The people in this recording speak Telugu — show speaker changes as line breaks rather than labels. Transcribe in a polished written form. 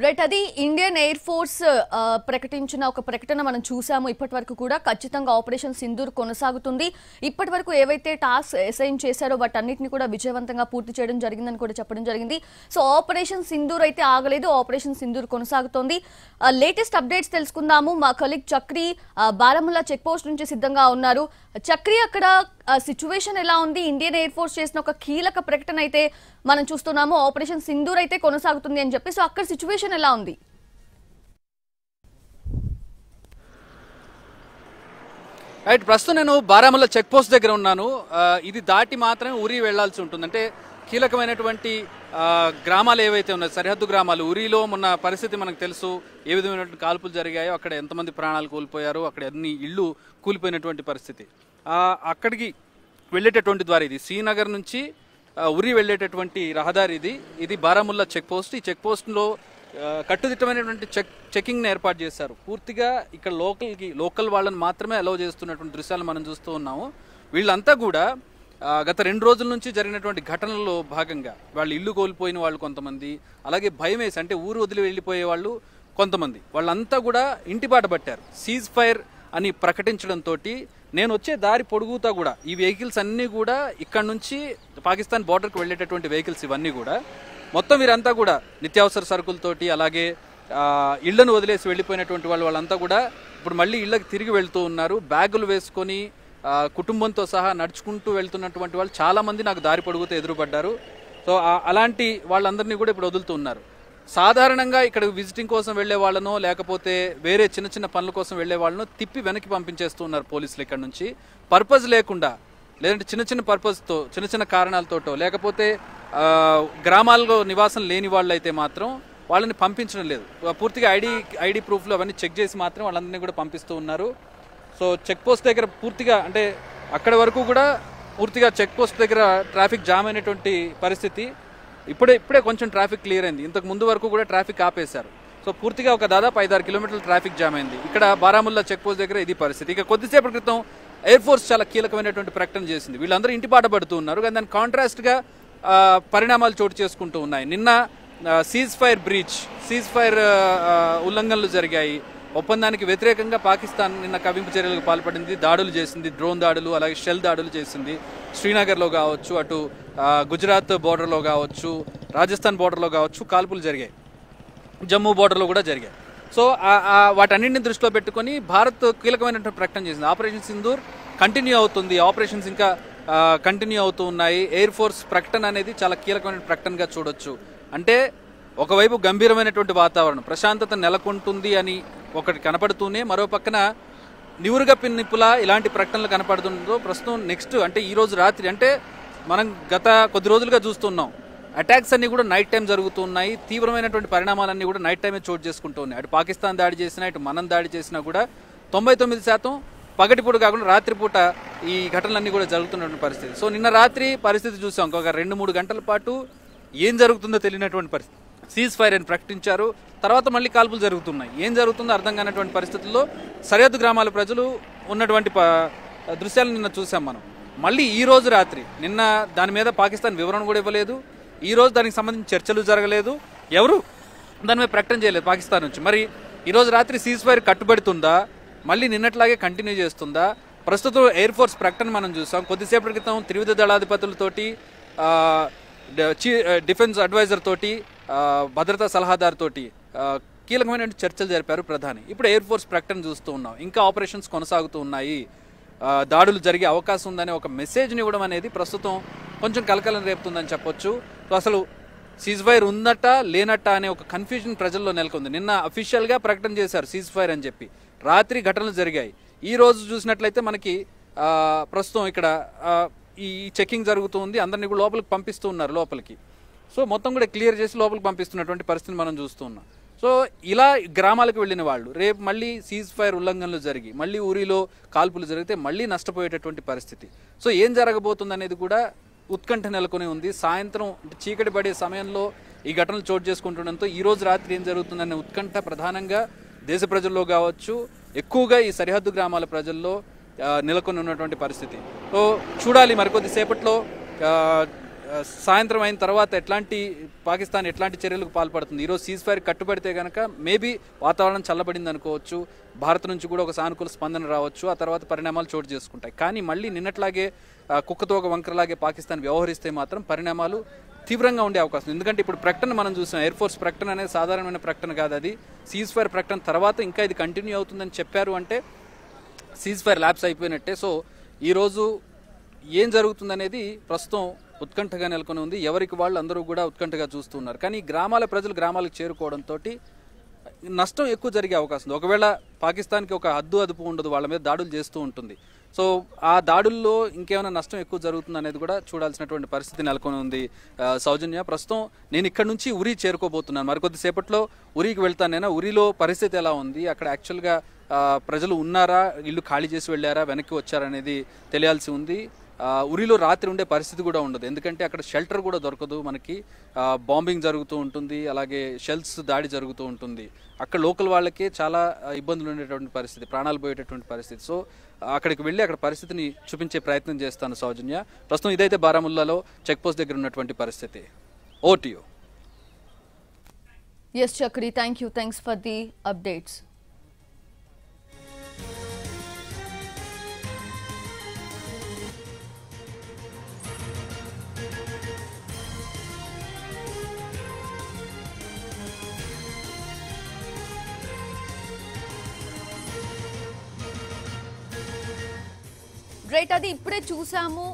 రైట్ అది ఇండియన్ ఎయిర్ ఫోర్స్ ప్రకటించిన ఒక ప్రకటన మనం చూసాము. ఇప్పటివరకు కూడా ఖచ్చితంగా ఆపరేషన్ సింధూర్ కొనసాగుతుంది. ఇప్పటివరకు ఏవైతే టాస్క్ అసైన్ చేశారో వాటన్నిటిని కూడా విజయవంతంగా పూర్తి చేయడం జరిగిందని కూడా చెప్పడం జరిగింది. సో ఆపరేషన్ సింధూర్ అయితే ఆగలేదు, ఆపరేషన్ సింధూర్ కొనసాగుతోంది. లేటెస్ట్ అప్డేట్స్ తెలుసుకుందాము. మా colleague Chakri Baramulla check post నుంచి సిద్ధంగా ఉన్నారు. చక్రి, అక్కడ సిచ్యువేషన్ ఎలా ఉంది? ఇండియన్ ఎయిర్ ఫోర్స్ చేసిన ఒక కీలక ప్రకటన అయితే మనం చూస్తున్నాము, ఆపరేషన్ సింధూర్ అయితే కొనసాగుతుంది అని చెప్పి. సో అక్కడ సిచ్యువేషన్ ఎలా ఉంది?
రైట్, ప్రస్తుతం నేను బారాముల్లా చెక్ పోస్ట్ దగ్గర ఉన్నాను. ఇది దాటి మాత్రమే ఉరి వెళ్లాల్సి ఉంటుంది. అంటే కీలకమైనటువంటి గ్రామాలు ఏవైతే ఉన్నాయో, సరిహద్దు గ్రామాలు. ఉరిలో మొన్న పరిస్థితి మనకు తెలుసు, ఏ విధమైనటువంటి కాల్పులు జరిగాయో, అక్కడ ఎంతమంది ప్రాణాలు కోల్పోయారు, అక్కడ ఎన్ని ఇళ్ళు కూలిపోయినటువంటి పరిస్థితి. అక్కడికి వెళ్ళేటటువంటి ద్వారా ఇది శ్రీనగర్ నుంచి ఉరి వెళ్ళేటటువంటి రహదారి. ఇది బారాముల్లా చెక్ పోస్ట్. ఈ చెక్ పోస్ట్లో కట్టుదిట్టమైనటువంటి చెకింగ్ని ఏర్పాటు చేశారు. పూర్తిగా ఇక్కడ లోకల్ వాళ్ళని మాత్రమే అలౌ చేస్తున్నటువంటి దృశ్యాలు మనం చూస్తూ ఉన్నాము. వీళ్ళంతా కూడా గత 2 రోజుల నుంచి జరిగినటువంటి ఘటనల్లో భాగంగా వాళ్ళు ఇల్లు కోల్పోయిన వాళ్ళు కొంతమంది, అలాగే భయం వేసి అంటే ఊరు వదిలి వెళ్ళిపోయే వాళ్ళు కొంతమంది, వాళ్ళంతా కూడా ఇంటిబాట పట్టారు. సీజ్ ఫైర్ అని ప్రకటించడంతో నేను వచ్చే దారి పొడుగుతా కూడా ఈ వెహికల్స్ అన్నీ కూడా ఇక్కడ నుంచి పాకిస్తాన్ బార్డర్కి వెళ్ళేటటువంటి వెహికల్స్ ఇవన్నీ కూడా మొత్తం వీరంతా కూడా నిత్యావసర సరుకులతోటి, అలాగే ఇళ్లను వదిలేసి వెళ్ళిపోయినటువంటి వాళ్ళంతా కూడా ఇప్పుడు మళ్ళీ ఇళ్ళకి తిరిగి వెళ్తూ ఉన్నారు. బ్యాగులు వేసుకొని కుటుంబంతో సహా నడుచుకుంటూ వెళ్తున్నటువంటి వాళ్ళు చాలామంది నాకు దారి పొడుగుతూ ఎదురుపడ్డారు. సో అలాంటి వాళ్ళందరినీ కూడా ఇప్పుడు వదులుతూ ఉన్నారు. సాధారణంగా ఇక్కడ విజిటింగ్ కోసం వెళ్లే వాళ్ళనో, లేకపోతే వేరే చిన్న చిన్న పనుల కోసం వెళ్లే వాళ్ళనో తిప్పి వెనక్కి పంపించేస్తూ ఉన్నారు పోలీసులు ఇక్కడ నుంచి. పర్పస్ లేకుండా, లేదంటే చిన్న చిన్న పర్పస్తో, చిన్న చిన్న కారణాలతోటో, లేకపోతే గ్రామాల్లో నివాసం లేని వాళ్ళు అయితే మాత్రం వాళ్ళని పంపించడం లేదు. పూర్తిగా ఐడి ప్రూఫ్లు అవన్నీ చెక్ చేసి మాత్రం వాళ్ళందరినీ కూడా పంపిస్తూ ఉన్నారు. సో చెక్ పోస్ట్ దగ్గర పూర్తిగా, అంటే అక్కడ వరకు కూడా పూర్తిగా చెక్ పోస్ట్ దగ్గర ట్రాఫిక్ జామ్ అయినటువంటి పరిస్థితి. ఇప్పుడే కొంచెం ట్రాఫిక్ క్లియర్ అయింది. ఇంతకు ముందు వరకు కూడా ట్రాఫిక్ ఆపేశారు. సో పూర్తిగా ఒక దాదాపు 5-6 కిలోమీటర్ల ట్రాఫిక్ జామ్ అయింది. ఇక్కడ బారాముల్లా చెక్ పోస్ట్ దగ్గర ఇది పరిస్థితి. ఇక కొద్దిసేపటి క్రితం ఎయిర్ ఫోర్స్ చాలా కీలకమైనటువంటి ప్రకటన చేసింది. వీళ్ళందరూ ఇంటిపాట పడుతూ ఉన్నారు, కానీ దాని కాంట్రాస్ట్గా పరిణామాలు చోటు చేసుకుంటూ ఉన్నాయి. నిన్న సీజ్ ఫైర్ ఉల్లంఘనలు జరిగాయి. ఒప్పందానికి వ్యతిరేకంగా పాకిస్తాన్ నిన్న కవింపు చర్యలకు పాల్పడింది, దాడులు చేసింది, డ్రోన్ దాడులు, అలాగే షెల్ దాడులు చేసింది. శ్రీనగర్లో కావచ్చు, అటు గుజరాత్ బోర్డర్లో కావచ్చు, రాజస్థాన్ బోర్డర్లో కావచ్చు కాల్పులు జరిగాయి, జమ్మూ బోర్డర్లో కూడా జరిగాయి. సో వాటన్నింటిని దృష్టిలో పెట్టుకొని భారత్ కీలకమైనటువంటి ప్రకటన చేసింది. ఆపరేషన్ సింధూర్ కంటిన్యూ అవుతుంది, ఆపరేషన్స్ ఇంకా కంటిన్యూ అవుతూ ఉన్నాయి. ఎయిర్ ఫోర్స్ ప్రకటన అనేది చాలా కీలకమైన ప్రకటనగా చూడొచ్చు. అంటే ఒకవైపు గంభీరమైనటువంటి వాతావరణం, ప్రశాంతత నెలకొంటుంది అని ఒకటి కనపడుతూనే, మరో పక్కన నివురుగప్పిన నిప్పులా ఇలాంటి ప్రకటనలు కనపడుతుందో ప్రస్తుతం నెక్స్ట్ అంటే ఈ రోజు రాత్రి, అంటే మనం గత కొద్ది రోజులుగా చూస్తున్నాం అటాక్స్ అన్ని కూడా నైట్ టైం జరుగుతున్నాయి. తీవ్రమైనటువంటి పరిణామాలన్నీ కూడా నైట్ టైమే చోటు చేసుకుంటూ ఉన్నాయి. అటు పాకిస్తాన్ దాడి చేసినా, ఇటు మనం దాడి చేసినా కూడా 99% పగటిపూట కాకుండా రాత్రిపూట ఈ ఘటనలన్నీ కూడా జరుగుతున్నటువంటి పరిస్థితి. సో నిన్న రాత్రి పరిస్థితి చూసాం. ఒక 2-3 గంటల పాటు ఏం జరుగుతుందో తెలియనటువంటి పరిస్థితి. సీజ్ ఫైర్ అని ప్రకటించారు, తర్వాత మళ్ళీ కాల్పులు జరుగుతున్నాయి. ఏం జరుగుతుందో అర్థం కానటువంటి పరిస్థితుల్లో సరిహద్దు గ్రామాల ప్రజలు ఉన్నటువంటి దృశ్యాలను నిన్న చూసాం మనం. మళ్ళీ ఈ రోజు రాత్రి, నిన్న దాని మీద పాకిస్తాన్ వివరణ కూడా ఇవ్వలేదు, ఈ రోజు దానికి సంబంధించి చర్చలు జరగలేదు, ఎవరు దాని మీద ప్రకటన చేయలేదు పాకిస్తాన్ నుంచి. మరి ఈరోజు రాత్రి సీజ్ ఫైర్ కట్టుబడుతుందా, మళ్ళీ నిన్నట్లాగే కంటిన్యూ చేస్తుందా? ప్రస్తుతం ఎయిర్ ఫోర్స్ ప్రకటన మనం చూసాం. కొద్దిసేపటి క్రితం త్రివిధ దళాధిపతులతోటి, డిఫెన్స్ అడ్వైజర్ తోటి, భద్రతా సలహాదారుతోటి కీలకమైన చర్చలు జరిపారు ప్రధాని. ఇప్పుడు ఎయిర్ ఫోర్స్ ప్రకటన చూస్తూ ఉన్నాం. ఇంకా ఆపరేషన్స్ కొనసాగుతూ ఉన్నాయి, దాడులు జరిగే అవకాశం ఉందనే ఒక మెసేజ్ని ఇవ్వడం అనేది ప్రస్తుతం కొంచెం కలకలం రేపుతుందని చెప్పొచ్చు. సో అసలు సీజ్ ఫైర్ ఉందట లేనట్ట అనే ఒక కన్ఫ్యూజన్ ప్రజల్లో నెలకొంది. నిన్న అఫీషియల్గా ప్రకటన చేశారు సీజ్ ఫైర్ అని చెప్పి, రాత్రి ఘటనలు జరిగాయి. ఈ రోజు చూసినట్లయితే మనకి ప్రస్తుతం ఇక్కడ ఈ చెకింగ్ జరుగుతుంది, అందరినీ కూడా లోపలికి పంపిస్తూ ఉన్నారు లోపలికి. సో మొత్తం కూడా క్లియర్ చేసి లోపలికి పంపిస్తున్నటువంటి పరిస్థితిని మనం చూస్తూ ఉన్నాం. సో ఇలా గ్రామాలకు వెళ్ళిన వాళ్ళు రేపు మళ్ళీ సీజ్ ఫైర్ ఉల్లంఘనలు జరిగి మళ్ళీ ఊరిలో కాల్పులు జరిగితే మళ్ళీ నష్టపోయేటటువంటి పరిస్థితి. సో ఏం జరగబోతుంది అనేది కూడా ఉత్కంఠ నెలకొని ఉంది. సాయంత్రం చీకటి పడే సమయంలో ఈ ఘటనలు చోటు చేసుకుంటుండడంతో ఈ రోజు రాత్రి ఏం జరుగుతుందనే ఉత్కంఠ ప్రధానంగా దేశ ప్రజల్లో కావచ్చు, ఎక్కువగా ఈ సరిహద్దు గ్రామాల ప్రజల్లో నెలకొని ఉన్నటువంటి పరిస్థితి. సో చూడాలి మరికొద్దిసేపట్లో సాయంత్రం అయిన తర్వాత పాకిస్తాన్ ఎట్లాంటి చర్యలకు పాల్పడుతుంది. ఈరోజు సీజ్ ఫైర్ కట్టుబడితే కనుక మేబీ వాతావరణం చల్లబడింది అనుకోవచ్చు, భారత్ నుంచి కూడా ఒక సానుకూల స్పందన రావచ్చు, ఆ తర్వాత పరిణామాలు చోటు చేసుకుంటాయి. కానీ మళ్ళీ నిన్నట్లాగే కుక్కతో ఒక వంకరలాగే పాకిస్తాన్ వ్యవహరిస్తే మాత్రం పరిణామాలు తీవ్రంగా ఉండే అవకాశం. ఎందుకంటే ఇప్పుడు ప్రకటన మనం చూసాం, ఎయిర్ ఫోర్స్ ప్రకటన అనేది సాధారణమైన ప్రకటన కాదు, అది సీజ్ ఫైర్ ప్రకటన తర్వాత ఇంకా ఇది కంటిన్యూ అవుతుందని చెప్పారు అంటే సీజ్ ఫైర్ ల్యాబ్స్ అయిపోయినట్టే. సో ఈరోజు ఏం జరుగుతుందనేది ప్రస్తుతం ఉత్కంఠగా నెలకొని ఉంది. ఎవరికి వాళ్ళు అందరూ కూడా ఉత్కంఠగా చూస్తున్నారు. కానీ గ్రామాల ప్రజలు గ్రామాలకు చేరుకోవడంతో నష్టం ఎక్కువ జరిగే అవకాశం ఉంది. ఒకవేళ పాకిస్తాన్కి ఒక అదుపు ఉండదు, వాళ్ళ మీద దాడులు చేస్తూ ఉంటుంది. సో ఆ దాడుల్లో ఇంకేమైనా నష్టం ఎక్కువ జరుగుతుంది అనేది కూడా చూడాల్సినటువంటి పరిస్థితి నెలకొని ఉంది. సౌజన్య, ప్రస్తుతం నేను ఇక్కడ నుంచి ఉరి చేరుకోబోతున్నాను. మరికొద్దిసేపట్లో ఉరికి వెళ్తాను. నేను ఉరిలో పరిస్థితి ఎలా ఉంది, అక్కడ యాక్చువల్గా ప్రజలు ఉన్నారా, ఇల్లు ఖాళీ చేసి వెళ్ళారా, వెనక్కి వచ్చారనేది తెలియాల్సి ఉంది. ఉరిలో రాత్రి ఉండే పరిస్థితి కూడా ఉండదు, ఎందుకంటే అక్కడ షెల్టర్ కూడా దొరకదు మనకి. బాంబింగ్ జరుగుతూ ఉంటుంది, అలాగే షెల్స్ దాడి జరుగుతూ ఉంటుంది. అక్కడ లోకల్ వాళ్ళకే చాలా ఇబ్బందులు ఉండేటువంటి పరిస్థితి, ప్రాణాలు పోయేటటువంటి పరిస్థితి. సో అక్కడికి వెళ్ళి అక్కడ పరిస్థితిని చూపించే ప్రయత్నం చేస్తాను సౌజన్య. ప్రస్తుతం ఇదైతే బారాముల్లాలో చెక్ పోస్ట్ దగ్గర ఉన్నటువంటి పరిస్థితి. ఓటీయూ.
Yes, Chakri, thank you. Thanks for the updates. Right, అది ఇప్పుడే చూసాము.